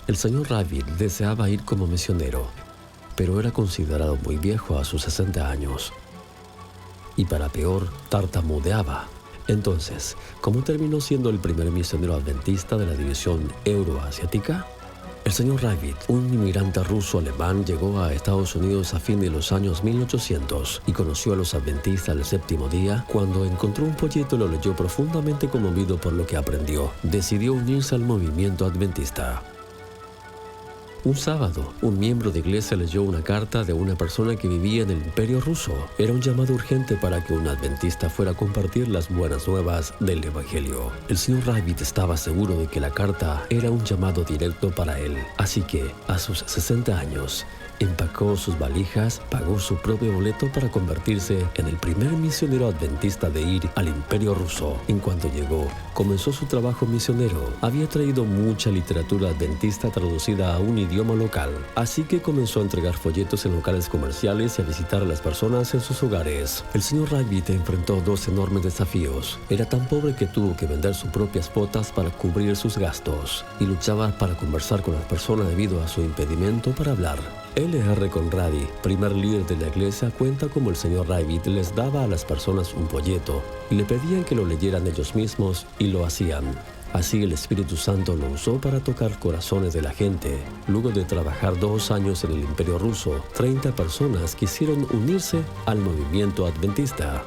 El señor Rabbit deseaba ir como misionero, pero era considerado muy viejo a sus 60 años. Y para peor, tartamudeaba. Entonces, ¿cómo terminó siendo el primer misionero adventista de la división euroasiática? El señor Rabbit, un inmigrante ruso-alemán, llegó a Estados Unidos a fin de los años 1800 y conoció a los adventistas del séptimo día. Cuando encontró un folleto, lo leyó profundamente conmovido por lo que aprendió. Decidió unirse al movimiento adventista. Un sábado, un miembro de iglesia leyó una carta de una persona que vivía en el Imperio Ruso. Era un llamado urgente para que un adventista fuera a compartir las buenas nuevas del Evangelio. El señor Rabbit estaba seguro de que la carta era un llamado directo para él. Así que, a sus 60 años, empacó sus valijas, pagó su propio boleto para convertirse en el primer misionero adventista de ir al Imperio Ruso. En cuanto llegó, comenzó su trabajo misionero. Había traído mucha literatura adventista traducida a un idioma local, así que comenzó a entregar folletos en locales comerciales y a visitar a las personas en sus hogares. El señor Rabbit enfrentó dos enormes desafíos. Era tan pobre que tuvo que vender sus propias botas para cubrir sus gastos, y luchaba para conversar con las personas debido a su impedimento para hablar. L.R. Conradi, primer líder de la iglesia, cuenta cómo el señor Rabbit les daba a las personas un folleto y le pedían que lo leyeran ellos mismos, y lo hacían. Así el Espíritu Santo lo usó para tocar corazones de la gente. Luego de trabajar 2 años en el Imperio Ruso, 30 personas quisieron unirse al movimiento adventista.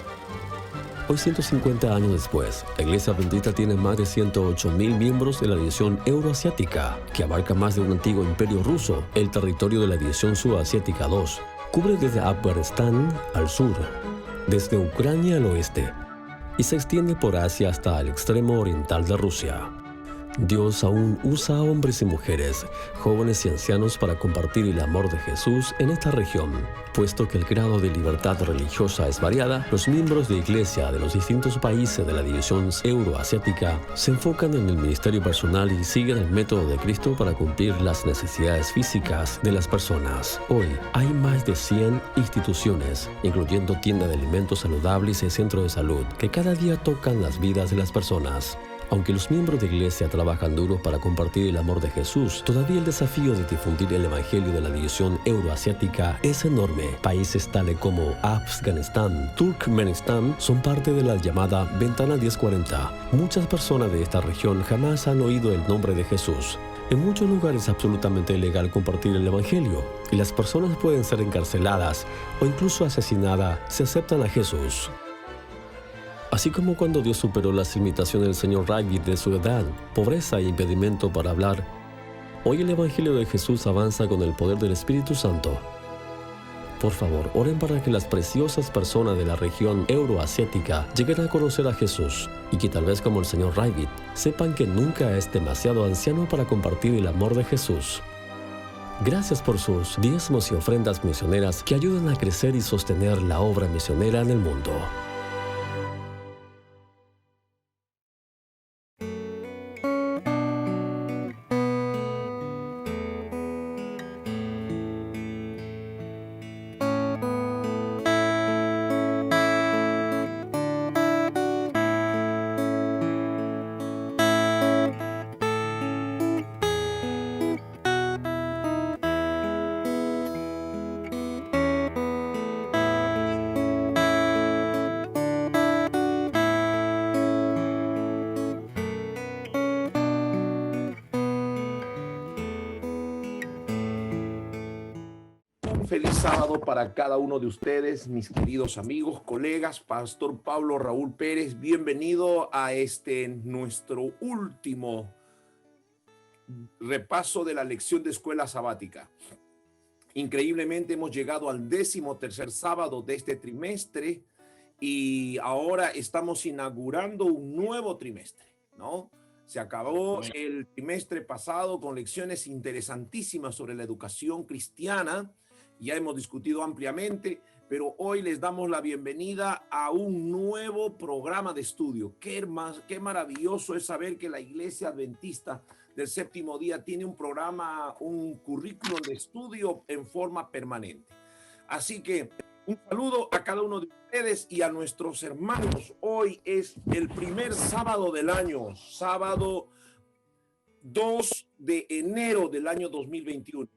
Hoy, 150 años después, la Iglesia Adventista tiene más de 108,000 miembros de la división euroasiática, que abarca más de un antiguo imperio ruso. El territorio de la división subasiática 2 cubre desde Afganistán al sur, desde Ucrania al oeste, y se extiende por Asia hasta el extremo oriental de Rusia. Dios aún usa a hombres y mujeres, jóvenes y ancianos para compartir el amor de Jesús en esta región. Puesto que el grado de libertad religiosa es variada, los miembros de iglesia de los distintos países de la división euroasiática se enfocan en el ministerio personal y siguen el método de Cristo para cumplir las necesidades físicas de las personas. Hoy hay más de 100 instituciones, incluyendo tiendas de alimentos saludables y centros de salud, que cada día tocan las vidas de las personas. Aunque los miembros de iglesia trabajan duro para compartir el amor de Jesús, todavía el desafío de difundir el evangelio de la división euroasiática es enorme. Países tales como Afganistán, Turkmenistán son parte de la llamada Ventana 1040. Muchas personas de esta región jamás han oído el nombre de Jesús. En muchos lugares es absolutamente ilegal compartir el evangelio, y las personas pueden ser encarceladas o incluso asesinadas si aceptan a Jesús. Así como cuando Dios superó las limitaciones del señor Rabbit de su edad, pobreza e impedimento para hablar, hoy el Evangelio de Jesús avanza con el poder del Espíritu Santo. Por favor, oren para que las preciosas personas de la región euroasiática lleguen a conocer a Jesús, y que tal vez como el señor Rabbit, sepan que nunca es demasiado anciano para compartir el amor de Jesús. Gracias por sus diezmos y ofrendas misioneras que ayudan a crecer y sostener la obra misionera en el mundo. Feliz sábado para cada uno de ustedes, mis queridos amigos, colegas. Pastor Pablo Raúl Pérez, bienvenido a nuestro último repaso de la lección de escuela sabática. Increíblemente hemos llegado al 13º sábado de este trimestre y ahora estamos inaugurando un nuevo trimestre, ¿no? Se acabó el trimestre pasado con lecciones interesantísimas sobre la educación cristiana. Ya hemos discutido ampliamente, pero hoy les damos la bienvenida a un nuevo programa de estudio. Qué maravilloso es saber que la Iglesia Adventista del Séptimo Día tiene un programa, un currículum de estudio en forma permanente. Así que un saludo a cada uno de ustedes y a nuestros hermanos. Hoy es el primer sábado del año, sábado 2 de enero del año 2021.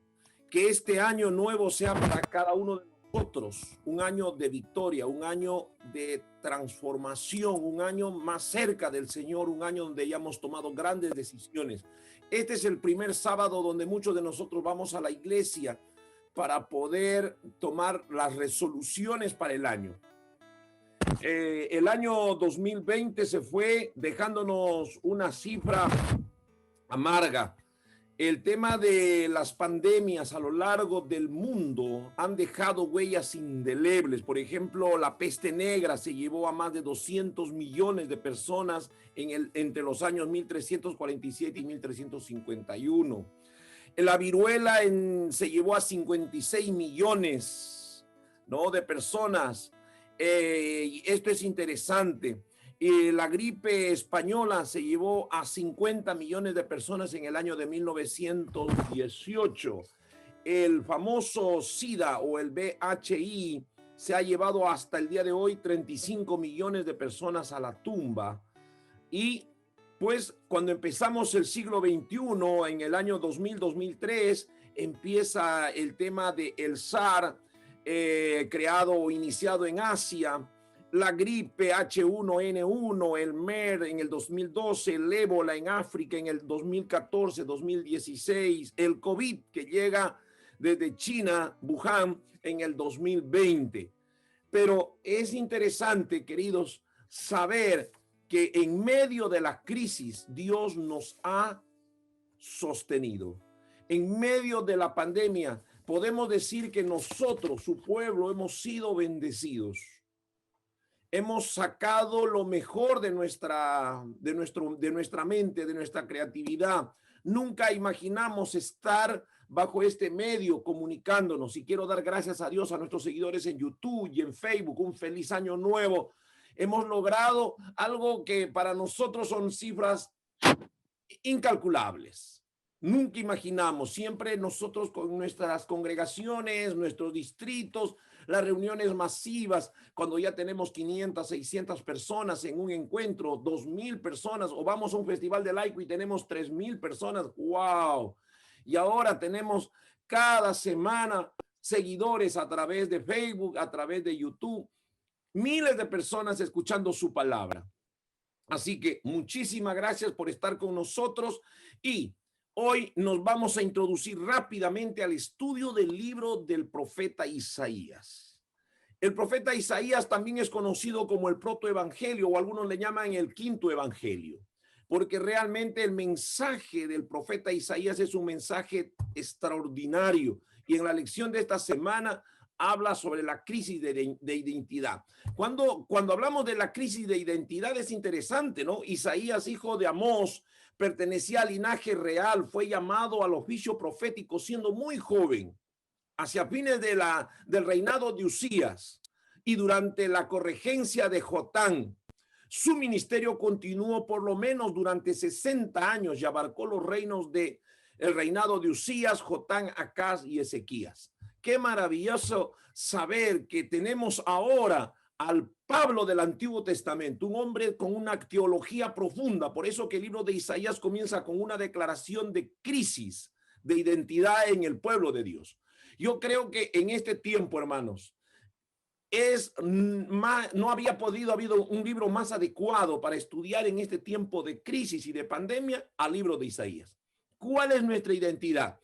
Que este año nuevo sea para cada uno de nosotros un año de victoria, un año de transformación, un año más cerca del Señor, un año donde hayamos tomado grandes decisiones. Este es el primer sábado donde muchos de nosotros vamos a la iglesia para poder tomar las resoluciones para el año. El año 2020 se fue dejándonos una cifra amarga. El tema de las pandemias a lo largo del mundo han dejado huellas indelebles. Por ejemplo, la peste negra se llevó a más de 200 millones de personas entre los años 1347 y 1351. La viruela se llevó a 56 millones, ¿no?, de personas. Esto es interesante. La gripe española se llevó a 50 millones de personas en el año de 1918. El famoso SIDA o el VIH se ha llevado hasta el día de hoy 35 millones de personas a la tumba. Y pues cuando empezamos el siglo XXI, en el año 2000-2003, empieza el tema del SARS, creado o iniciado en Asia, la gripe H1N1, el MER en el 2012, el ébola en África en el 2014, 2016, el COVID que llega desde China, Wuhan, en el 2020. Pero es interesante, queridos, saber que en medio de la crisis Dios nos ha sostenido. En medio de la pandemia podemos decir que nosotros, su pueblo, hemos sido bendecidos. Hemos sacado lo mejor de nuestra mente, de nuestra creatividad. Nunca imaginamos estar bajo este medio comunicándonos, y quiero dar gracias a Dios a nuestros seguidores en YouTube y en Facebook. Un feliz año nuevo. Hemos logrado algo que para nosotros son cifras incalculables. Nunca imaginamos, siempre nosotros con nuestras congregaciones, nuestros distritos, las reuniones masivas, cuando ya tenemos 500, 600 personas en un encuentro, 2,000 personas, o vamos a un festival de laico y tenemos 3,000 personas, ¡wow! Y ahora tenemos cada semana seguidores a través de Facebook, a través de YouTube, miles de personas escuchando su palabra. Así que muchísimas gracias por estar con nosotros, y hoy nos vamos a introducir rápidamente al estudio del libro del profeta Isaías. El profeta Isaías también es conocido como el protoevangelio, o algunos le llaman el quinto evangelio, porque realmente el mensaje del profeta Isaías es un mensaje extraordinario. Y en la lección de esta semana habla sobre la crisis de identidad. Cuando hablamos de la crisis de identidad es interesante, ¿no? Isaías, hijo de Amós, pertenecía al linaje real, fue llamado al oficio profético siendo muy joven, hacia fines del reinado de Usías y durante la corregencia de Jotán. Su ministerio continuó por lo menos durante 60 años y abarcó los reinos el reinado de Usías, Jotán, Acaz y Ezequías. Qué maravilloso saber que tenemos ahora al Pablo del Antiguo Testamento, un hombre con una teología profunda. Por eso que el libro de Isaías comienza con una declaración de crisis de identidad en el pueblo de Dios. Yo creo que en este tiempo, hermanos, no había habido un libro más adecuado para estudiar en este tiempo de crisis y de pandemia al libro de Isaías. ¿Cuál es nuestra identidad?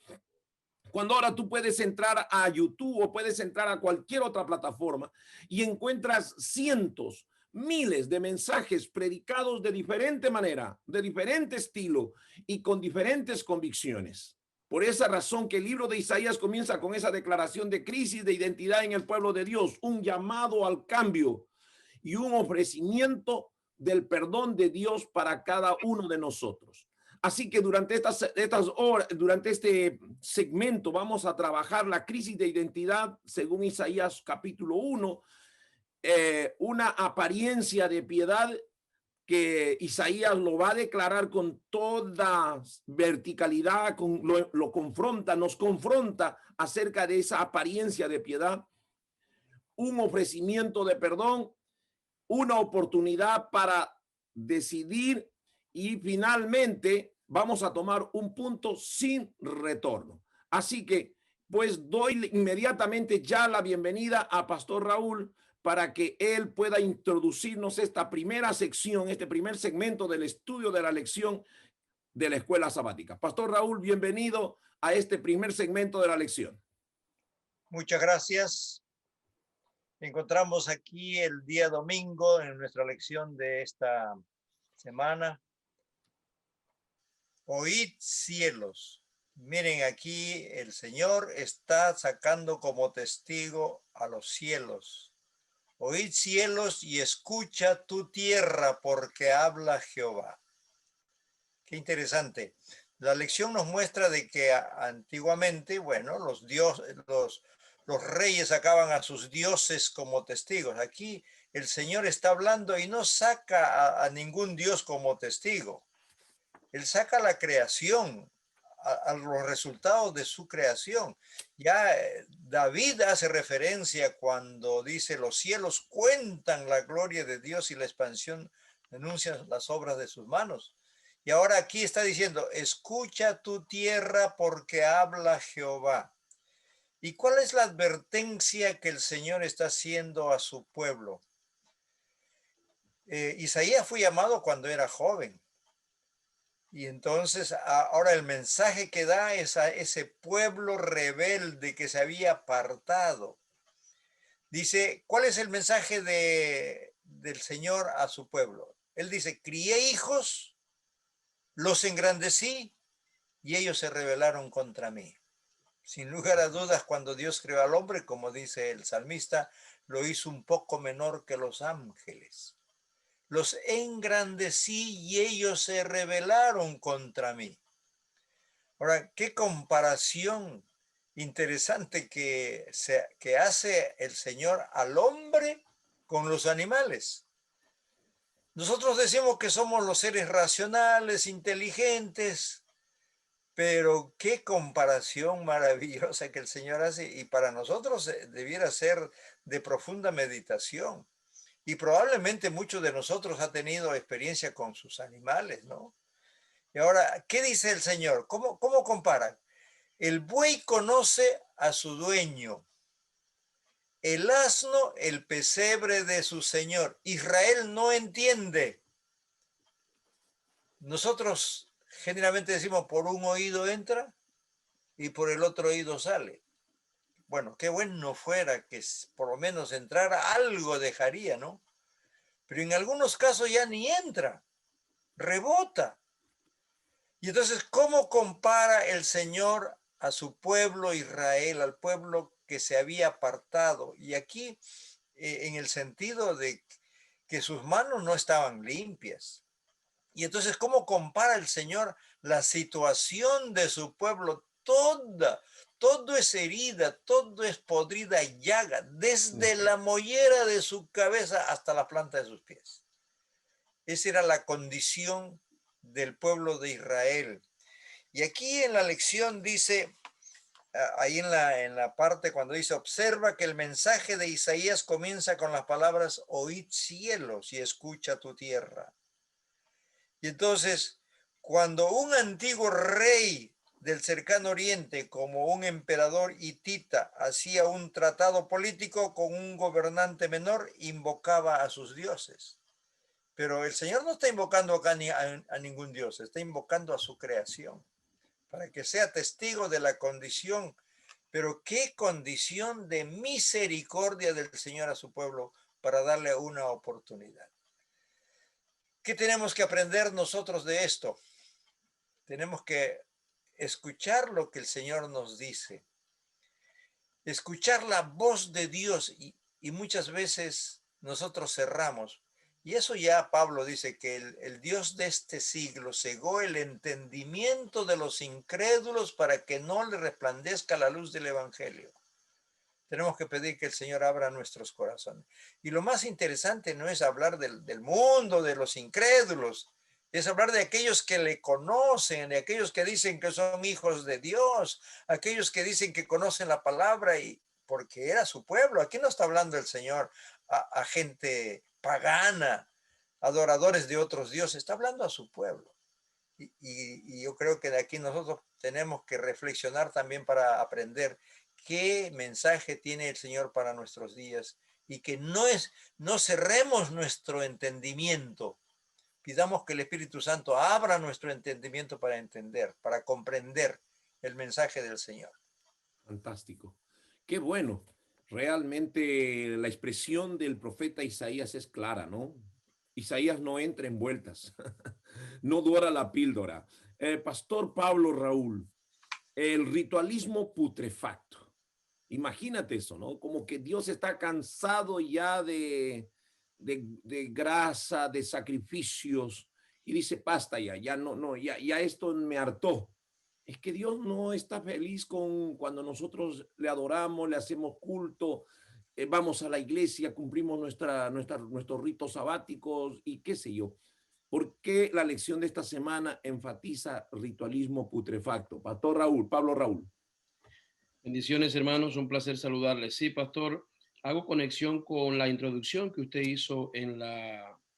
Cuando ahora tú puedes entrar a YouTube o puedes entrar a cualquier otra plataforma y encuentras cientos, miles de mensajes predicados de diferente manera, de diferente estilo y con diferentes convicciones. Por esa razón que el libro de Isaías comienza con esa declaración de crisis de identidad en el pueblo de Dios, un llamado al cambio y un ofrecimiento del perdón de Dios para cada uno de nosotros. Así que durante estas horas, durante este segmento, vamos a trabajar la crisis de identidad según Isaías capítulo 1, una apariencia de piedad que Isaías lo va a declarar con toda verticalidad, nos confronta acerca de esa apariencia de piedad, un ofrecimiento de perdón, una oportunidad para decidir y finalmente vamos a tomar un punto sin retorno. Así que, pues doy inmediatamente ya la bienvenida a Pastor Raúl para que él pueda introducirnos esta primera sección, este primer segmento del estudio de la lección de la escuela sabática. Pastor Raúl, bienvenido a este primer segmento de la lección. Muchas gracias. Encontramos aquí el día domingo en nuestra lección de esta semana. Oíd cielos. Miren, aquí el Señor está sacando como testigo a los cielos. Oíd cielos y escucha tu tierra porque habla Jehová. Qué interesante. La lección nos muestra de que antiguamente, bueno, los reyes sacaban a sus dioses como testigos. Aquí el Señor está hablando y no saca a ningún dios como testigo. Él saca la creación, a los resultados de su creación. Ya David hace referencia cuando dice: los cielos cuentan la gloria de Dios y la expansión denuncian las obras de sus manos. Y ahora aquí está diciendo: escucha tu tierra porque habla Jehová. ¿Y cuál es la advertencia que el Señor está haciendo a su pueblo? Isaías fue llamado cuando era joven. Y entonces ahora el mensaje que da es a ese pueblo rebelde que se había apartado. Dice, ¿cuál es el mensaje del Señor a su pueblo? Él dice: crié hijos, los engrandecí y ellos se rebelaron contra mí. Sin lugar a dudas, cuando Dios creó al hombre, como dice el salmista, lo hizo un poco menor que los ángeles. Los engrandecí y ellos se rebelaron contra mí. Ahora, qué comparación interesante que hace el Señor al hombre con los animales. Nosotros decimos que somos los seres racionales, inteligentes, pero qué comparación maravillosa que el Señor hace, y para nosotros debiera ser de profunda meditación. Y probablemente muchos de nosotros ha tenido experiencia con sus animales, ¿no? Y ahora, ¿qué dice el Señor? ¿Cómo compara? El buey conoce a su dueño, el asno el pesebre de su señor. Israel no entiende. Nosotros generalmente decimos: por un oído entra y por el otro oído sale. Bueno, qué bueno fuera que por lo menos entrara, algo dejaría, ¿no? Pero en algunos casos ya ni entra, rebota. Y entonces, ¿cómo compara el Señor a su pueblo Israel, al pueblo que se había apartado? Y aquí, en el sentido de que sus manos no estaban limpias. Y entonces, ¿cómo compara el Señor la situación de su pueblo? Todo es herida, todo es podrida llaga, desde la mollera de su cabeza hasta la planta de sus pies. Esa era la condición del pueblo de Israel. Y aquí en la lección dice, ahí en la parte cuando dice: observa que el mensaje de Isaías comienza con las palabras: oíd cielos y escucha tu tierra. Y entonces, cuando un antiguo rey del cercano oriente, como un emperador hitita, hacía un tratado político con un gobernante menor, invocaba a sus dioses. Pero el Señor no está invocando acá a ningún dios, está invocando a su creación, para que sea testigo de la condición. Pero qué condición de misericordia del Señor a su pueblo para darle una oportunidad. ¿Qué tenemos que aprender nosotros de esto? Tenemos que escuchar lo que el Señor nos dice, escuchar la voz de Dios, y muchas veces nosotros cerramos. Y eso ya Pablo dice que el Dios de este siglo cegó el entendimiento de los incrédulos para que no le resplandezca la luz del Evangelio. Tenemos que pedir que el Señor abra nuestros corazones. Y lo más interesante no es hablar del mundo, de los incrédulos, es hablar de aquellos que le conocen, de aquellos que dicen que son hijos de Dios, aquellos que dicen que conocen la palabra, y porque era su pueblo. Aquí no está hablando el Señor a gente pagana, adoradores de otros dioses, está hablando a su pueblo. Y yo creo que de aquí nosotros tenemos que reflexionar también para aprender qué mensaje tiene el Señor para nuestros días y que no cerremos nuestro entendimiento. Pidamos que el Espíritu Santo abra nuestro entendimiento para entender, para comprender el mensaje del Señor. Fantástico. Qué bueno. Realmente la expresión del profeta Isaías es clara, ¿no? Isaías no entra en vueltas, no dora la píldora. Pastor Pablo Raúl, el ritualismo putrefacto. Imagínate eso, ¿no? Como que Dios está cansado ya de grasa, de sacrificios, y dice, basta ya, ya no, no, ya esto me hartó. Es que Dios no está feliz con cuando nosotros le adoramos, le hacemos culto, vamos a la iglesia, cumplimos nuestros ritos sabáticos y qué sé yo. ¿Por qué la lección de esta semana enfatiza ritualismo putrefacto? Pastor Raúl, Pablo Raúl. Bendiciones, hermanos, un placer saludarles. Sí, pastor, hago conexión con la introducción que usted hizo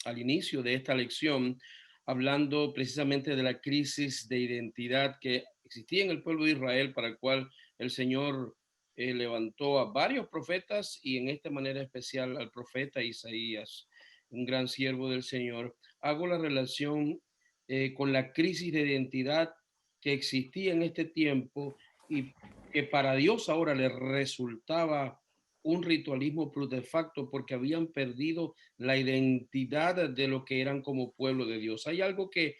al inicio de esta lección, hablando precisamente de la crisis de identidad que existía en el pueblo de Israel, para el cual el Señor levantó a varios profetas y en esta manera especial al profeta Isaías, un gran siervo del Señor. Hago la relación con la crisis de identidad que existía en este tiempo y que para Dios ahora le resultaba un ritualismo putrefacto porque habían perdido la identidad de lo que eran como pueblo de Dios. Hay algo que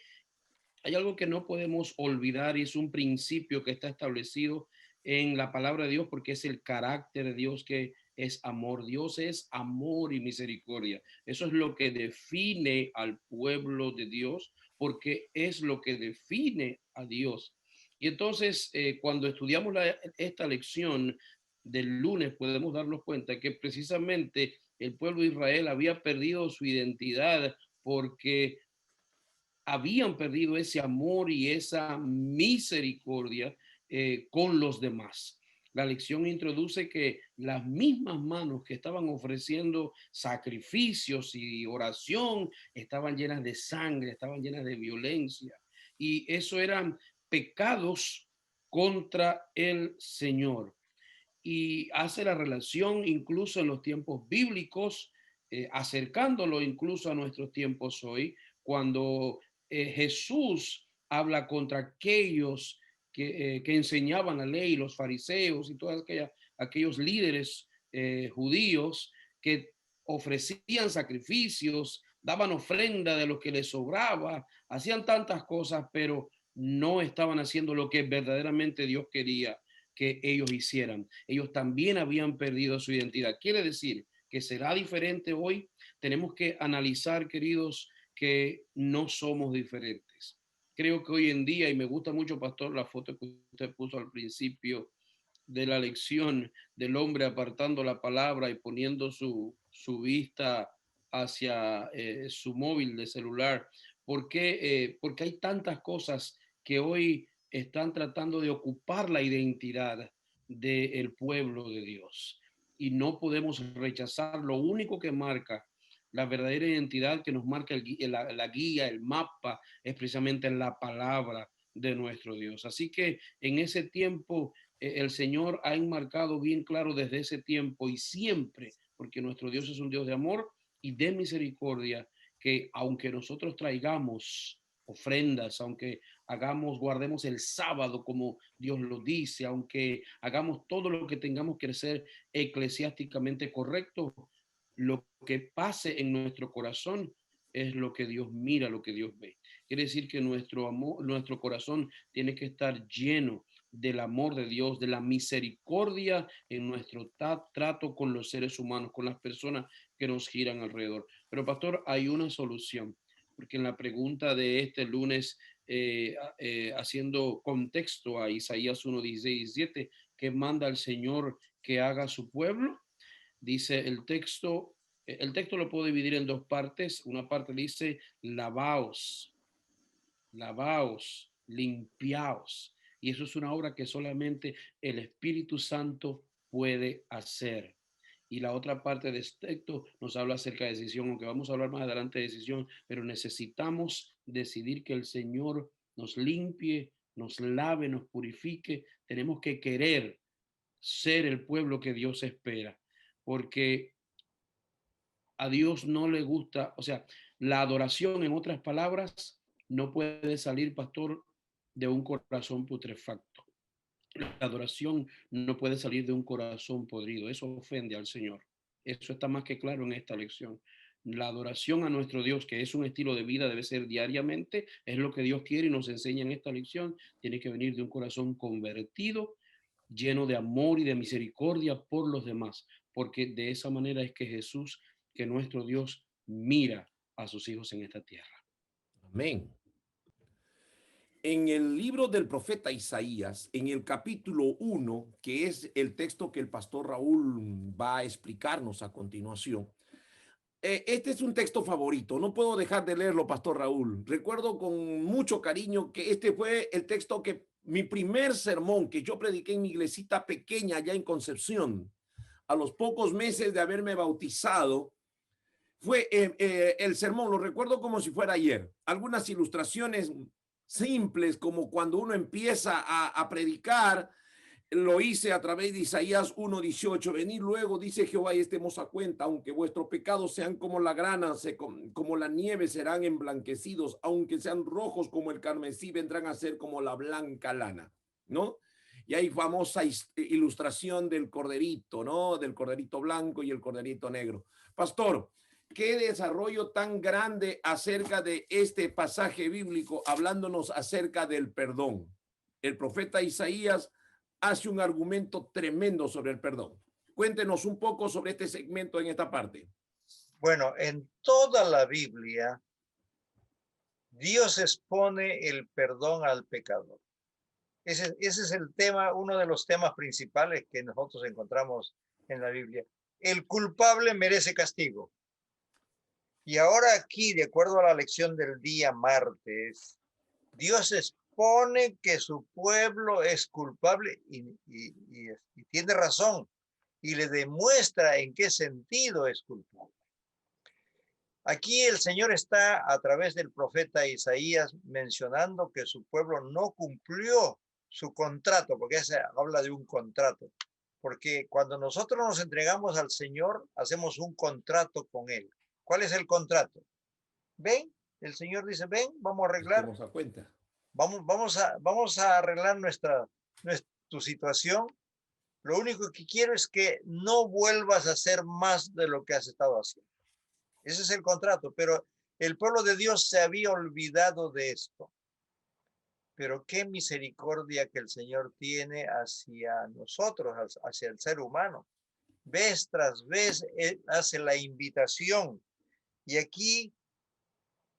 no podemos olvidar y es un principio que está establecido en la palabra de Dios porque es el carácter de Dios que es amor. Dios es amor y misericordia. Eso es lo que define al pueblo de Dios porque es lo que define a Dios. Y entonces, cuando estudiamos esta lección del lunes, podemos darnos cuenta que precisamente el pueblo de Israel había perdido su identidad porque habían perdido ese amor y esa misericordia con los demás. La lección introduce que las mismas manos que estaban ofreciendo sacrificios y oración estaban llenas de sangre, estaban llenas de violencia. Y eso eran pecados contra el Señor. Y hace la relación incluso en los tiempos bíblicos, acercándolo incluso a nuestros tiempos hoy, cuando Jesús habla contra aquellos que enseñaban la ley, los fariseos y todos aquellos líderes judíos que ofrecían sacrificios, daban ofrenda de lo que les sobraba, hacían tantas cosas, pero no estaban haciendo lo que verdaderamente Dios quería que ellos hicieran. Ellos también habían perdido su identidad. Quiere decir que será diferente hoy. Tenemos que analizar, queridos, que no somos diferentes. Creo que hoy en día, y me gusta mucho, pastor, la foto que usted puso al principio de la lección del hombre apartando la palabra y poniendo su vista hacia su móvil de celular. ¿Por qué? Porque hay tantas cosas que hoy están tratando de ocupar la identidad del pueblo de Dios. Y no podemos rechazar lo único que marca la verdadera identidad, que nos marca la guía, el mapa, es precisamente la palabra de nuestro Dios. Así que en ese tiempo el Señor ha enmarcado bien claro desde ese tiempo y siempre, porque nuestro Dios es un Dios de amor y de misericordia, que aunque nosotros traigamos ofrendas, aunque guardemos el sábado como Dios lo dice, aunque hagamos todo lo que tengamos que hacer eclesiásticamente correcto, lo que pase en nuestro corazón es lo que Dios mira, lo que Dios ve. Quiere decir que nuestro amor, nuestro corazón tiene que estar lleno del amor de Dios, de la misericordia en nuestro trato con los seres humanos, con las personas que nos giran alrededor. Pero pastor, hay una solución, porque en la pregunta de este lunes, haciendo contexto a Isaías 1, 16 y 17, que manda el Señor que haga a su pueblo, dice el texto lo puedo dividir en dos partes. Una parte dice, lavaos, limpiaos. Y eso es una obra que solamente el Espíritu Santo puede hacer. Y la otra parte de este texto nos habla acerca de decisión, aunque vamos a hablar más adelante de decisión, pero necesitamos decidir que el Señor nos limpie, nos lave, nos purifique. Tenemos que querer ser el pueblo que Dios espera, porque a Dios no le gusta, o sea, la adoración, en otras palabras, no puede salir, pastor, de un corazón putrefacto. La adoración no puede salir de un corazón podrido. Eso ofende al Señor. Eso está más que claro en esta lección. La adoración a nuestro Dios, que es un estilo de vida, debe ser diariamente, es lo que Dios quiere y nos enseña en esta lección. Tiene que venir de un corazón convertido, lleno de amor y de misericordia por los demás, porque de esa manera es que Jesús, que nuestro Dios, mira a sus hijos en esta tierra. Amén. En el libro del profeta Isaías, en el capítulo 1, que es el texto que el pastor Raúl va a explicarnos a continuación, este es un texto favorito, no puedo dejar de leerlo, pastor Raúl. Recuerdo con mucho cariño que este fue el texto que mi primer sermón que yo prediqué en mi iglesita pequeña allá en Concepción, a los pocos meses de haberme bautizado. Fue el sermón, lo recuerdo como si fuera ayer. Algunas ilustraciones simples, como cuando uno empieza a predicar, lo hice a través de Isaías 1:18. Venid luego, dice Jehová, y estemos a cuenta, aunque vuestros pecados sean como la grana, como la nieve, serán emblanquecidos, aunque sean rojos como el carmesí, vendrán a ser como la blanca lana, ¿no? Y hay famosa ilustración del corderito, ¿no? Del corderito blanco y el corderito negro. Pastor, qué desarrollo tan grande acerca de este pasaje bíblico, hablándonos acerca del perdón. El profeta Isaías hace un argumento tremendo sobre el perdón. Cuéntenos un poco sobre este segmento en esta parte. Bueno, en toda la Biblia, Dios expone el perdón al pecador. Ese es el tema, uno de los temas principales que nosotros encontramos en la Biblia. El culpable merece castigo. Y ahora aquí, de acuerdo a la lección del día martes, Dios expone que su pueblo es culpable y tiene razón, y le demuestra en qué sentido es culpable. Aquí el Señor está a través del profeta Isaías mencionando que su pueblo no cumplió su contrato, porque se habla de un contrato, porque cuando nosotros nos entregamos al Señor, hacemos un contrato con Él. ¿Cuál es el contrato? Ven, el Señor dice, ven, vamos a arreglar. Estemos a cuenta. Vamos a arreglar tu situación. Lo único que quiero es que no vuelvas a hacer más de lo que has estado haciendo. Ese es el contrato, pero el pueblo de Dios se había olvidado de esto. Pero qué misericordia que el Señor tiene hacia nosotros, hacia el ser humano. Vez tras vez Él hace la invitación. Y aquí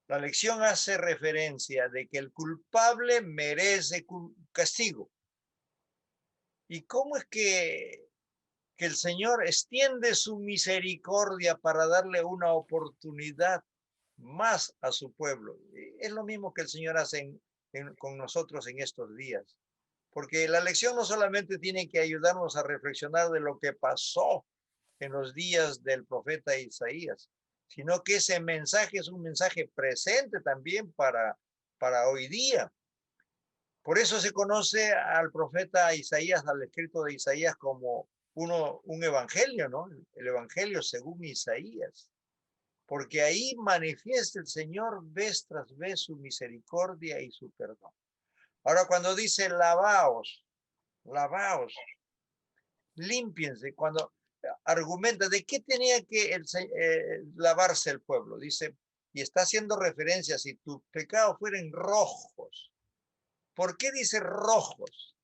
la lección hace referencia de que el culpable merece castigo. ¿Y cómo es que el Señor extiende su misericordia para darle una oportunidad más a su pueblo? Es lo mismo que el Señor hace con nosotros en estos días. Porque la lección no solamente tiene que ayudarnos a reflexionar de lo que pasó en los días del profeta Isaías, sino que ese mensaje es un mensaje presente también para hoy día. Por eso se conoce al profeta Isaías, al escrito de Isaías, como un evangelio, ¿no? El evangelio según Isaías. Porque ahí manifiesta el Señor vez tras vez su misericordia y su perdón. Ahora, cuando dice lavaos, límpiense, cuando argumenta de qué tenía que lavarse el pueblo, dice, y está haciendo referencia, si tus pecados fueren rojos. ¿Por qué dice rojos?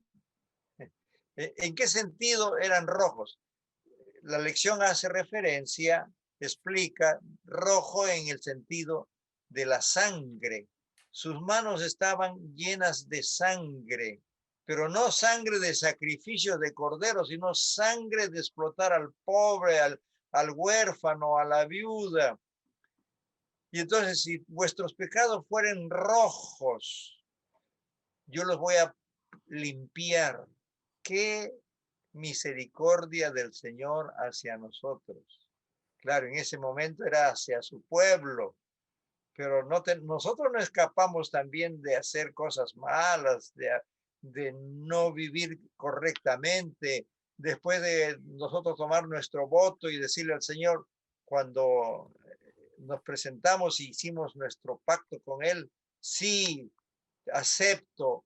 ¿En qué sentido eran rojos? La lección hace referencia, explica, rojo en el sentido de la sangre. Sus manos estaban llenas de sangre, pero no sangre de sacrificio de cordero, sino sangre de explotar al pobre, al huérfano, a la viuda. Y entonces, si vuestros pecados fueren rojos, yo los voy a limpiar. Qué misericordia del Señor hacia nosotros. Claro, en ese momento era hacia su pueblo, pero nosotros no escapamos también de hacer cosas malas, de no vivir correctamente. Después de nosotros tomar nuestro voto y decirle al Señor, cuando nos presentamos y hicimos nuestro pacto con Él, sí, acepto.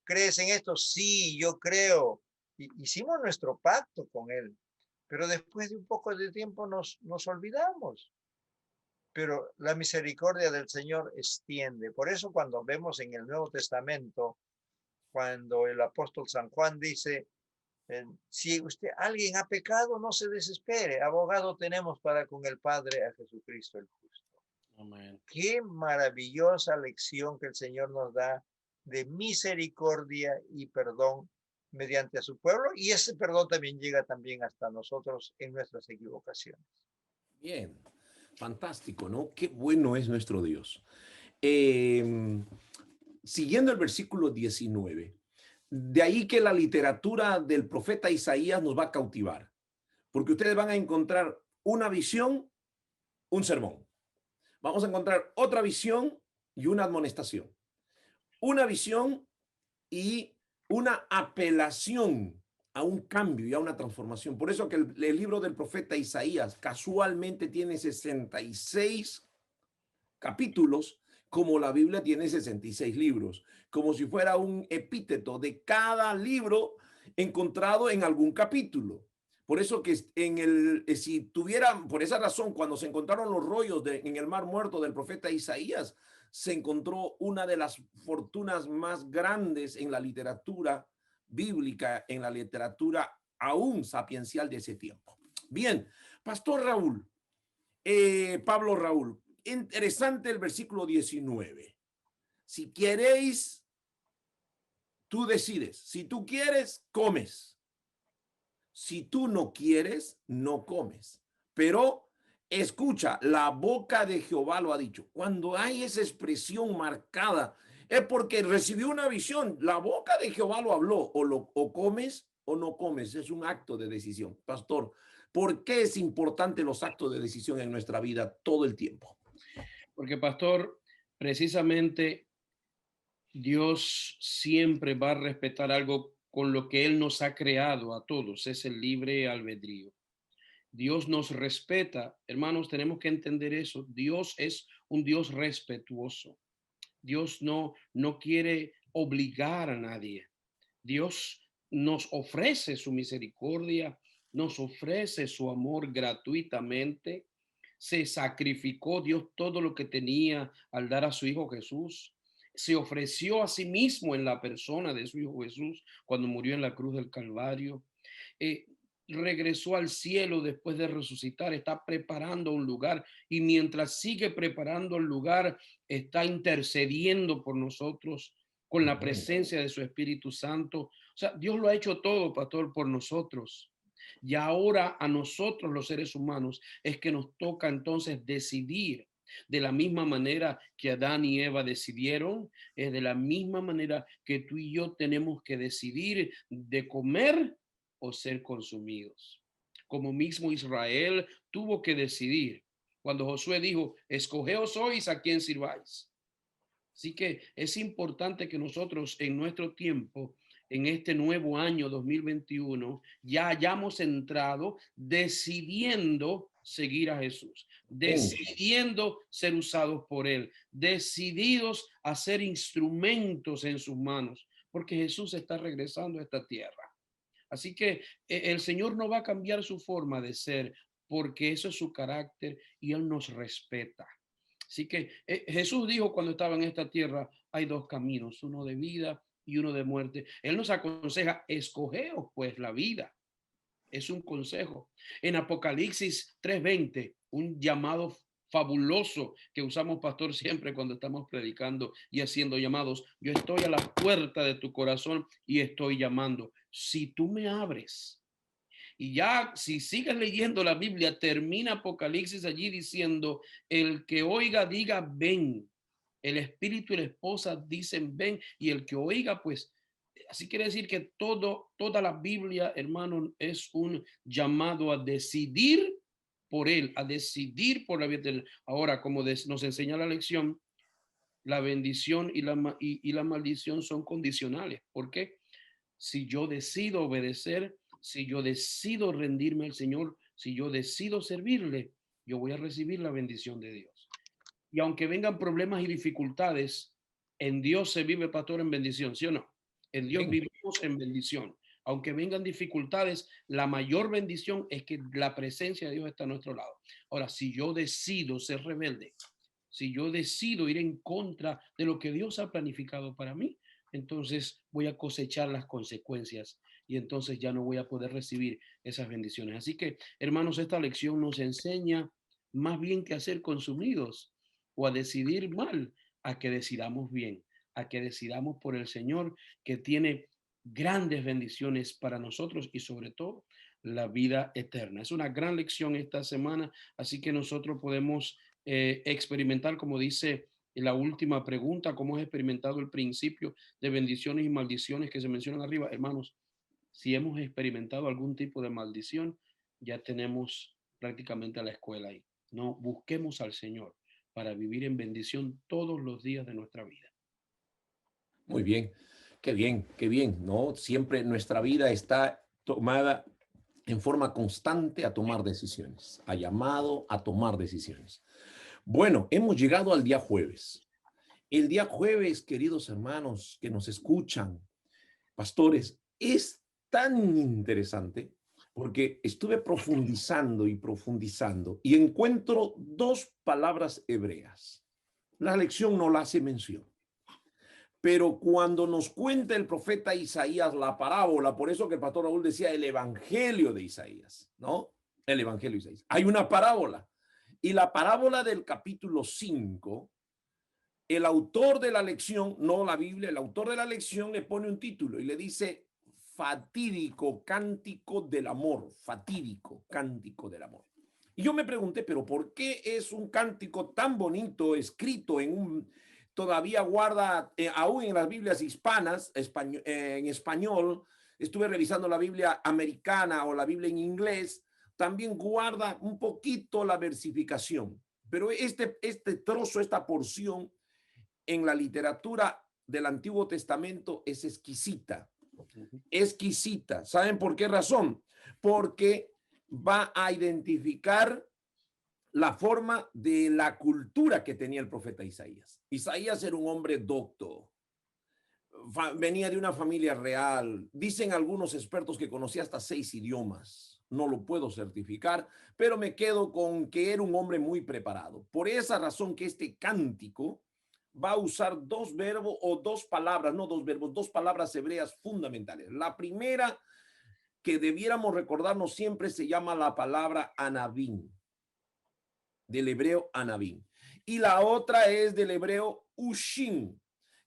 ¿Crees en esto? Sí, yo creo. Hicimos nuestro pacto con Él, pero después de un poco de tiempo nos olvidamos. Pero la misericordia del Señor extiende. Por eso cuando vemos en el Nuevo Testamento, cuando el apóstol San Juan dice, si alguien ha pecado, no se desespere. Abogado tenemos para con el Padre a Jesucristo el justo. Amén. Qué maravillosa lección que el Señor nos da de misericordia y perdón mediante a su pueblo. Y ese perdón también llega también hasta nosotros en nuestras equivocaciones. Bien, fantástico, ¿no? Qué bueno es nuestro Dios. Siguiendo el versículo 19, de ahí que la literatura del profeta Isaías nos va a cautivar, porque ustedes van a encontrar una visión, un sermón. Vamos a encontrar otra visión y una amonestación. Una visión y una apelación a un cambio y a una transformación. Por eso que el libro del profeta Isaías casualmente tiene 66 capítulos, como la Biblia tiene 66 libros, como si fuera un epíteto de cada libro encontrado en algún capítulo. Por eso que si tuvieran, por esa razón, cuando se encontraron los rollos en el Mar Muerto del profeta Isaías, se encontró una de las fortunas más grandes en la literatura bíblica, en la literatura aún sapiencial de ese tiempo. Bien, Pastor Raúl, Pablo Raúl, interesante el versículo 19. Si queréis, tú decides. Si tú quieres, comes. Si tú no quieres, no comes. Pero escucha, la boca de Jehová lo ha dicho. Cuando hay esa expresión marcada, es porque recibió una visión. La boca de Jehová lo habló. O comes o no comes. Es un acto de decisión. Pastor, ¿por qué es importante los actos de decisión en nuestra vida todo el tiempo? Porque, pastor, precisamente Dios siempre va a respetar algo con lo que Él nos ha creado a todos, es el libre albedrío. Dios nos respeta, hermanos, tenemos que entender eso. Dios es un Dios respetuoso. Dios no quiere obligar a nadie. Dios nos ofrece su misericordia, nos ofrece su amor gratuitamente. Se sacrificó Dios todo lo que tenía al dar a su Hijo Jesús. Se ofreció a sí mismo en la persona de su Hijo Jesús cuando murió en la cruz del Calvario. Regresó al cielo después de resucitar, está preparando un lugar y mientras sigue preparando el lugar, está intercediendo por nosotros con la presencia de su Espíritu Santo. O sea, Dios lo ha hecho todo, pastor, por nosotros. Y ahora a nosotros los seres humanos es que nos toca entonces decidir. De la misma manera que Adán y Eva decidieron, es de la misma manera que tú y yo tenemos que decidir de comer o ser consumidos. Como mismo Israel tuvo que decidir cuando Josué dijo, escogeos sois a quién sirváis. Así que es importante que nosotros en nuestro tiempo, en este nuevo año 2021, ya hayamos entrado decidiendo seguir a Jesús, decidiendo ser usados por Él, decididos a ser instrumentos en sus manos, porque Jesús está regresando a esta tierra. Así que el Señor no va a cambiar su forma de ser porque eso es su carácter y Él nos respeta. Así que Jesús dijo cuando estaba en esta tierra, hay dos caminos, uno de vida y uno de muerte. Él nos aconseja, escogeos pues la vida. Es un consejo. En Apocalipsis 3:20, un llamado fabuloso que usamos, pastor, siempre cuando estamos predicando y haciendo llamados. Yo estoy a la puerta de tu corazón y estoy llamando. Si tú me abres, y ya si sigues leyendo la Biblia, termina Apocalipsis allí diciendo, el que oiga diga ven. El espíritu y la esposa dicen ven, y el que oiga pues, así quiere decir que toda la Biblia, hermano, es un llamado a decidir por Él, a decidir por la vida eterna. Ahora, como nos enseña la lección, la bendición y la maldición son condicionales. ¿Por qué? Si yo decido obedecer, si yo decido rendirme al Señor, si yo decido servirle, yo voy a recibir la bendición de Dios. Y aunque vengan problemas y dificultades, en Dios se vive, pastor, en bendición, ¿sí o no? En Dios vivimos en bendición. Aunque vengan dificultades, la mayor bendición es que la presencia de Dios está a nuestro lado. Ahora, si yo decido ser rebelde, si yo decido ir en contra de lo que Dios ha planificado para mí, entonces voy a cosechar las consecuencias y entonces ya no voy a poder recibir esas bendiciones. Así que, hermanos, esta lección nos enseña más bien que a ser consumidos o a decidir mal, a que decidamos bien, a que decidamos por el Señor, que tiene grandes bendiciones para nosotros y sobre todo la vida eterna. Es una gran lección esta semana, así que nosotros podemos experimentar, como dice la última pregunta, cómo has experimentado el principio de bendiciones y maldiciones que se mencionan arriba. Hermanos, si hemos experimentado algún tipo de maldición, ya tenemos prácticamente a la escuela ahí. No, busquemos al Señor para vivir en bendición todos los días de nuestra vida. Muy bien, qué bien, ¿no? Siempre nuestra vida está tomada en forma constante a tomar decisiones, ha llamado a tomar decisiones. Bueno, hemos llegado al día jueves. El día jueves, queridos hermanos que nos escuchan, pastores, es tan interesante porque estuve profundizando y encuentro dos palabras hebreas. La lección no la hace mención. Pero cuando nos cuenta el profeta Isaías la parábola, por eso que el pastor Raúl decía el evangelio de Isaías, ¿no? El evangelio de Isaías. Hay una parábola. Y la parábola del capítulo 5, el autor de la lección, no la Biblia, el autor de la lección le pone un título y le dice fatídico cántico del amor, fatídico cántico del amor. Y yo me pregunté, pero ¿por qué es un cántico tan bonito escrito en un, todavía guarda, aún en las Biblias hispanas, en español, estuve revisando la Biblia americana o la Biblia en inglés, también guarda un poquito la versificación, pero este trozo, esta porción en la literatura del Antiguo Testamento es exquisita, exquisita. ¿Saben por qué razón? Porque va a identificar la forma de la cultura que tenía el profeta Isaías. Isaías era un hombre docto, venía de una familia real. Dicen algunos expertos que conocía hasta 6 idiomas. No lo puedo certificar, pero me quedo con que era un hombre muy preparado. Por esa razón que este cántico va a usar dos verbos o dos palabras, no dos verbos, dos palabras hebreas fundamentales. La primera que debiéramos recordarnos siempre se llama la palabra anabim, del hebreo anabim. Y la otra es del hebreo ushim,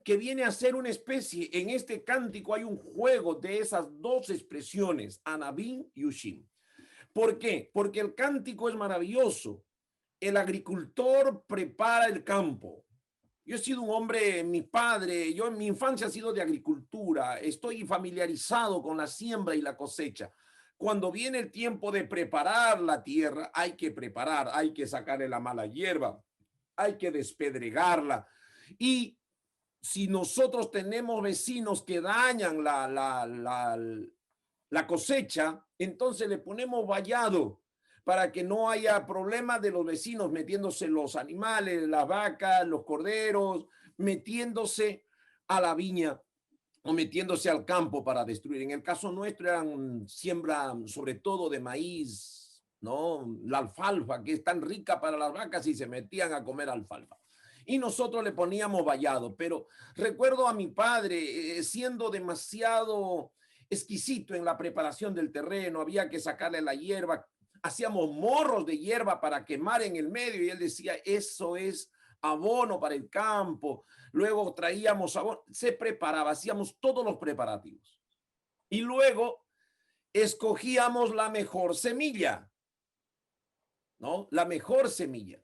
que viene a ser una especie, en este cántico hay un juego de esas dos expresiones, anabim y ushim. ¿Por qué? Porque el cántico es maravilloso. El agricultor prepara el campo. Yo he sido un hombre, mi padre, yo en mi infancia he sido de agricultura, estoy familiarizado con la siembra y la cosecha. Cuando viene el tiempo de preparar la tierra, hay que preparar, hay que sacarle la mala hierba, hay que despedregarla. Y si nosotros tenemos vecinos que dañan la cosecha, entonces le ponemos vallado para que no haya problema de los vecinos metiéndose los animales, las vacas, los corderos, metiéndose a la viña o metiéndose al campo para destruir. En el caso nuestro eran siembra sobre todo de maíz, ¿no? La alfalfa, que es tan rica para las vacas, y se metían a comer alfalfa. Y nosotros le poníamos vallado, pero recuerdo a mi padre siendo demasiado exquisito en la preparación del terreno, había que sacarle la hierba, hacíamos morros de hierba para quemar en el medio y él decía, eso es abono para el campo. Luego traíamos abono, se preparaba, hacíamos todos los preparativos. Y luego escogíamos la mejor semilla, ¿no? La mejor semilla.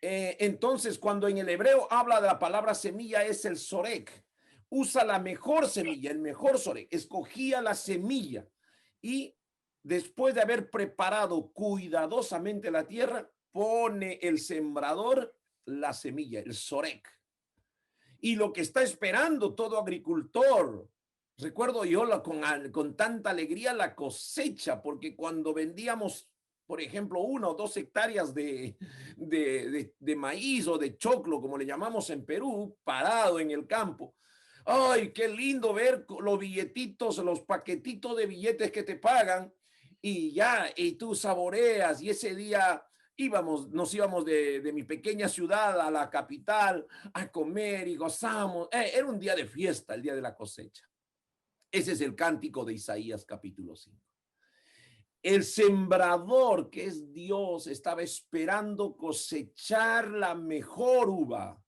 Entonces, cuando en el hebreo habla de la palabra semilla, es el sorek. Usa la mejor semilla, el mejor sorek. Escogía la semilla y después de haber preparado cuidadosamente la tierra, pone el sembrador la semilla, el sorek. Y lo que está esperando todo agricultor, recuerdo yo con tanta alegría la cosecha, porque cuando vendíamos, por ejemplo, 1 o 2 hectáreas de maíz o de choclo, como le llamamos en Perú, parado en el campo. Ay, qué lindo ver los billetitos, los paquetitos de billetes que te pagan y ya, y tú saboreas y ese día nos íbamos de mi pequeña ciudad a la capital a comer y gozamos. Era un día de fiesta, el día de la cosecha. Ese es el cántico de Isaías capítulo 5. El sembrador, que es Dios, estaba esperando cosechar la mejor uva.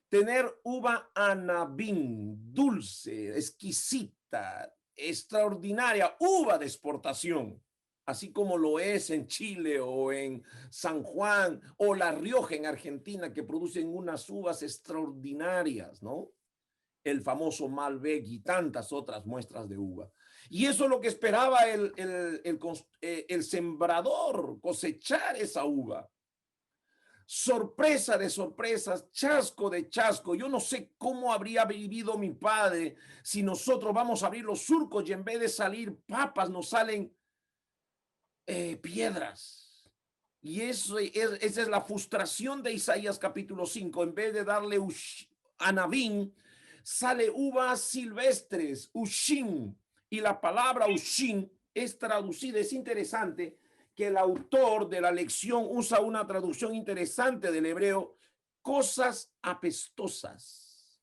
Tener uva anabín, dulce, exquisita, extraordinaria, uva de exportación, así como lo es en Chile o en San Juan o La Rioja en Argentina, que producen unas uvas extraordinarias, ¿no? El famoso Malbec y tantas otras muestras de uva. Y eso es lo que esperaba el sembrador, cosechar esa uva. Sorpresa de sorpresas, chasco de chasco. Yo no sé cómo habría vivido mi padre si nosotros vamos a abrir los surcos y en vez de salir papas nos salen piedras. Y esa es la frustración de Isaías capítulo 5. En vez de darle anabín, sale uvas silvestres, ushim. Y la palabra ushim es traducida, es interesante que el autor de la lección usa una traducción interesante del hebreo, cosas apestosas.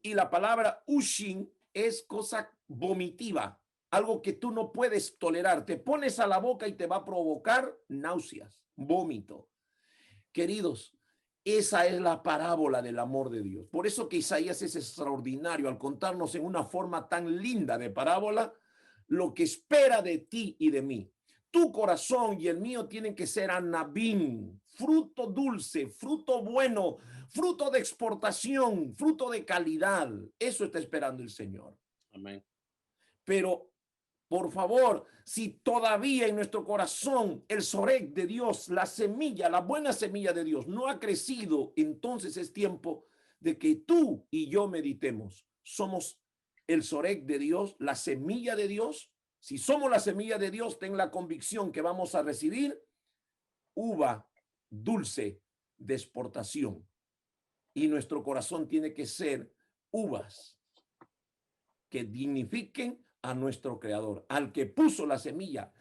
Y la palabra ushim es cosa vomitiva, algo que tú no puedes tolerar. Te pones a la boca y te va a provocar náuseas, vómito. Queridos, esa es la parábola del amor de Dios. Por eso que Isaías es extraordinario al contarnos en una forma tan linda de parábola lo que espera de ti y de mí. Tu corazón y el mío tienen que ser anabín, fruto dulce, fruto bueno, fruto de exportación, fruto de calidad. Eso está esperando el Señor. Amén. Pero, por favor, si todavía en nuestro corazón el sorek de Dios, la semilla, la buena semilla de Dios no ha crecido, entonces es tiempo de que tú y yo meditemos. Somos el sorek de Dios, la semilla de Dios. Si somos la semilla de Dios, ten la convicción que vamos a recibir uva dulce de exportación. Y nuestro corazón tiene que ser uvas que dignifiquen a nuestro Creador, al que puso la semilla.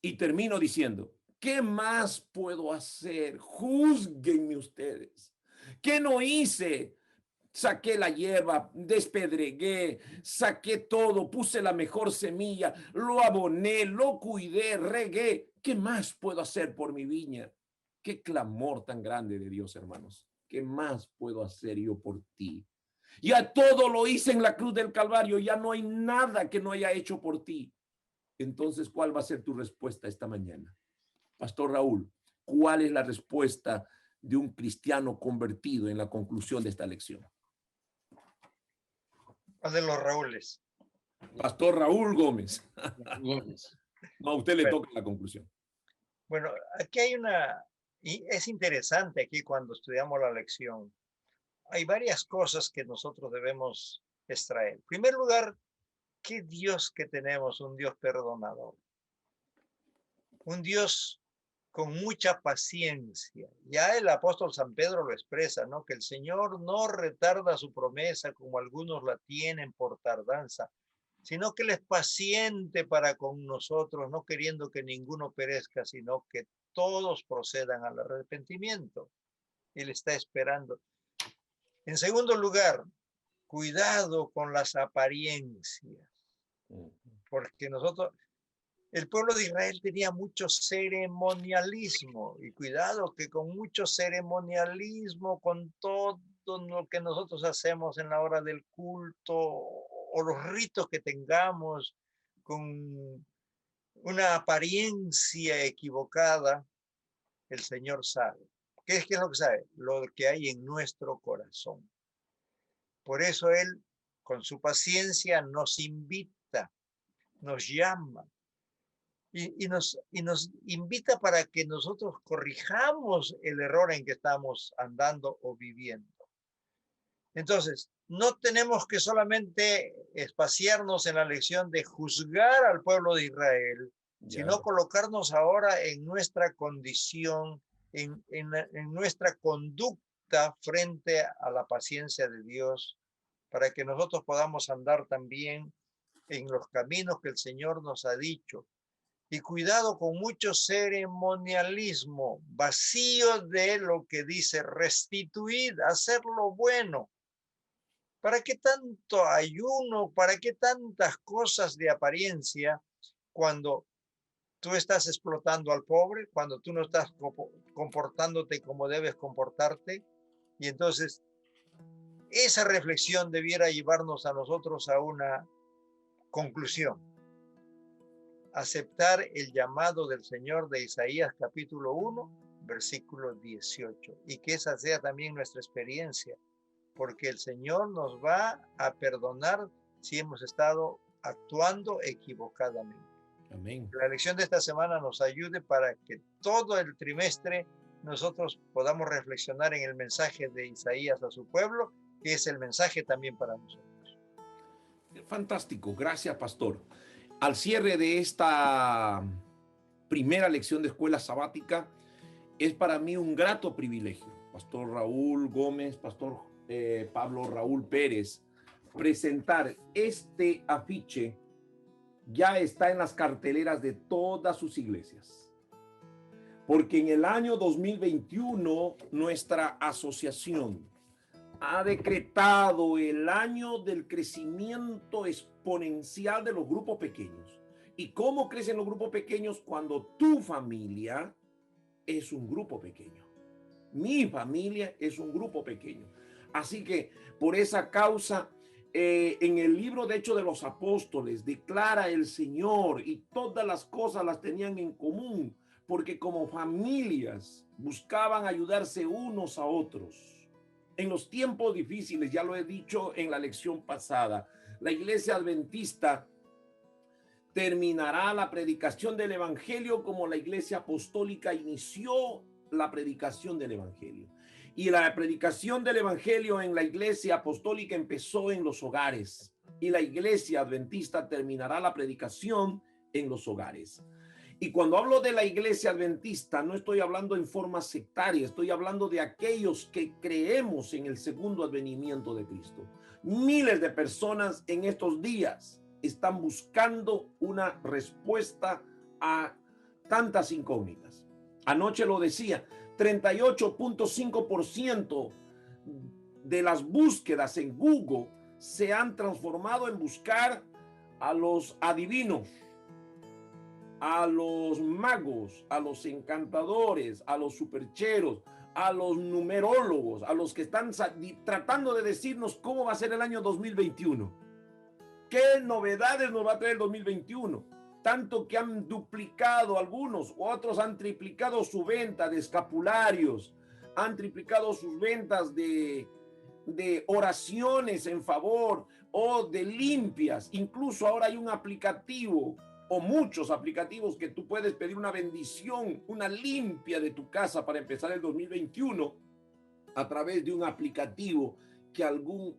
Y termino diciendo, ¿qué más puedo hacer? Júzguenme ustedes. ¿Qué no hice? Saqué la hierba, despedregué, saqué todo, puse la mejor semilla, lo aboné, lo cuidé, regué. ¿Qué más puedo hacer por mi viña? Qué clamor tan grande de Dios, hermanos. ¿Qué más puedo hacer yo por ti? Ya todo lo hice en la cruz del Calvario, ya no hay nada que no haya hecho por ti. Entonces, ¿cuál va a ser tu respuesta esta mañana? Pastor Raúl, ¿cuál es la respuesta de un cristiano convertido en la conclusión de esta lección? ¿Cuál de los Raúles? Pastor Raúl Gómez. Gómez. No, a usted le toca la conclusión. Bueno, aquí hay y es interesante aquí cuando estudiamos la lección. Hay varias cosas que nosotros debemos extraer. En primer lugar, ¿qué Dios que tenemos? Un Dios perdonador. Un Dios con mucha paciencia. Ya el apóstol San Pedro lo expresa, ¿no? Que el Señor no retarda su promesa como algunos la tienen por tardanza, sino que Él es paciente para con nosotros, no queriendo que ninguno perezca, sino que todos procedan al arrepentimiento. Él está esperando. En segundo lugar, cuidado con las apariencias, porque el pueblo de Israel tenía mucho ceremonialismo, y cuidado que con mucho ceremonialismo, con todo lo que nosotros hacemos en la hora del culto o los ritos que tengamos, con una apariencia equivocada, el Señor sabe. ¿Qué es lo que sabe? Lo que hay en nuestro corazón. Por eso Él, con su paciencia, nos invita, nos llama, y nos invita para que nosotros corrijamos el error en que estamos andando o viviendo. Entonces, no tenemos que solamente espaciarnos en la lección de juzgar al pueblo de Israel, sino colocarnos ahora en nuestra condición, en nuestra conducta frente a la paciencia de Dios, para que nosotros podamos andar también en los caminos que el Señor nos ha dicho. Y cuidado con mucho ceremonialismo, vacío de lo que dice restituir, hacer lo bueno. ¿Para qué tanto ayuno? ¿Para qué tantas cosas de apariencia cuando tú estás explotando al pobre, cuando tú no estás comportándote como debes comportarte? Y entonces, esa reflexión debiera llevarnos a nosotros a una conclusión. Aceptar el llamado del Señor de Isaías capítulo 1, versículo 18. Y que esa sea también nuestra experiencia, porque el Señor nos va a perdonar si hemos estado actuando equivocadamente. Amén. La lección de esta semana nos ayude para que todo el trimestre nosotros podamos reflexionar en el mensaje de Isaías a su pueblo, que es el mensaje también para nosotros. Fantástico, gracias, pastor. Al cierre de esta primera lección de escuela sabática, es para mí un grato privilegio, pastor Raúl Gómez, pastor Pablo Raúl Pérez, presentar este afiche. Ya está en las carteleras de todas sus iglesias, porque en el año 2021 nuestra asociación ha decretado el año del crecimiento exponencial de los grupos pequeños. ¿Y cómo crecen los grupos pequeños? Cuando tu familia es un grupo pequeño. Mi familia es un grupo pequeño. Así que por esa causa, en el libro de Hechos de los Apóstoles declara el Señor, y todas las cosas las tenían en común, porque como familias buscaban ayudarse unos a otros. En los tiempos difíciles, ya lo he dicho en la lección pasada, la iglesia adventista terminará la predicación del evangelio como la iglesia apostólica inició la predicación del evangelio. Y la predicación del evangelio en la iglesia apostólica empezó en los hogares, y la iglesia adventista terminará la predicación en los hogares. Y cuando hablo de la iglesia adventista, no estoy hablando en forma sectaria, estoy hablando de aquellos que creemos en el segundo advenimiento de Cristo. Miles de personas en estos días están buscando una respuesta a tantas incógnitas. Anoche lo decía, 38.5% de las búsquedas en Google se han transformado en buscar a los adivinos, a los magos, a los encantadores, a los supercheros, a los numerólogos, a los que están tratando de decirnos cómo va a ser el año 2021. ¿Qué novedades nos va a traer el 2021? Tanto que han duplicado algunos, otros han triplicado su venta de escapularios, han triplicado sus ventas de oraciones en favor o de limpias. Incluso ahora hay un aplicativo o muchos aplicativos que tú puedes pedir una bendición, una limpia de tu casa para empezar el 2021 a través de un aplicativo que algún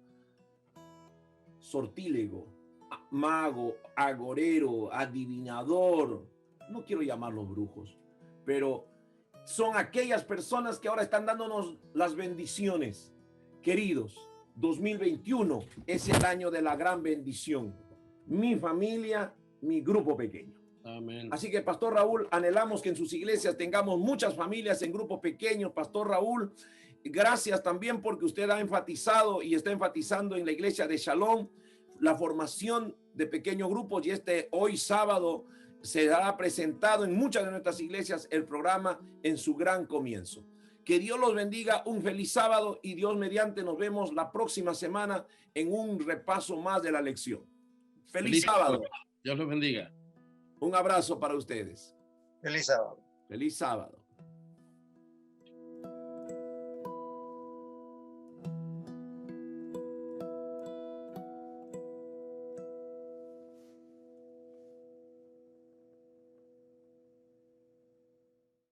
sortílego, mago, agorero, adivinador, no quiero llamarlos brujos, pero son aquellas personas que ahora están dándonos las bendiciones. Queridos, 2021 es el año de la gran bendición. Mi familia, mi grupo pequeño. Amén. Así que, Pastor Raúl, anhelamos que en sus iglesias tengamos muchas familias en grupos pequeños. Pastor Raúl, gracias también porque usted ha enfatizado y está enfatizando en la iglesia de Shalom la formación de pequeños grupos, y hoy sábado será presentado en muchas de nuestras iglesias el programa En su gran comienzo. Que Dios los bendiga, un feliz sábado, y Dios mediante nos vemos la próxima semana en un repaso más de la lección. Feliz sábado. Dios los bendiga. Un abrazo para ustedes. Feliz sábado. Feliz sábado.